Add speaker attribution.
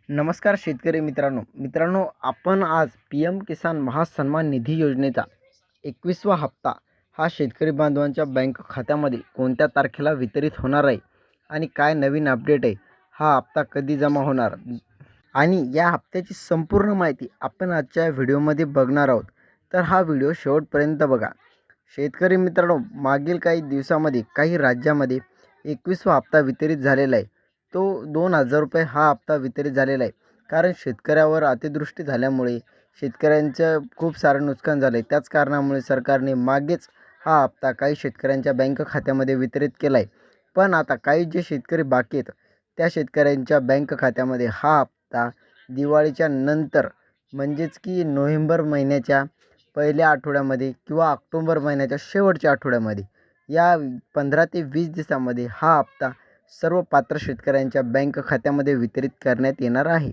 Speaker 1: नमस्कार शेतकरी मित्रांनो, आपण आज PM किसान महासन्मान निधी योजनेचा 21वा हप्ता हा शेतकरी बांधवांच्या बँक खात्यामध्ये कोणत्या तारखेला वितरित होणार आहे आणि काय नवीन अपडेट आहे, हा हप्ता कधी जमा होणार आणि या हप्त्याची संपूर्ण माहिती आपण आजच्या व्हिडिओमध्ये बघणार आहोत. तर हा व्हिडिओ शेवटपर्यंत बघा. शेतकरी मित्रांनो, मागील काही दिवसामध्ये काही राज्यामध्ये 21वा हप्ता वितरित झालेला आहे. तो 2,000 रुपये हा हप्ता वितरित झालेला आहे. कारण शेतकऱ्यावर अतिवृष्टी झाल्यामुळे शेतकऱ्यांचं खूप सारं नुकसान झालं आहे. त्याच कारणामुळे सरकारने मागेच हा हप्ता काही शेतकऱ्यांच्या बँक खात्यामध्ये वितरित केला आहे. पण आता काही जे शेतकरी बाकी आहेत त्या शेतकऱ्यांच्या बँक खात्यामध्ये हा हप्ता दिवाळीच्या नंतर म्हणजेच की नोव्हेंबर महिन्याच्या पहिल्या आठवड्यामध्ये किंवा ऑक्टोबर महिन्याच्या शेवटच्या आठवड्यामध्ये या 15 ते 20 दिवसामध्ये हा हप्ता सर्व पात्र शेतकऱ्यांच्या बँक खात्यामध्ये वितरित करण्यात येणार आहे.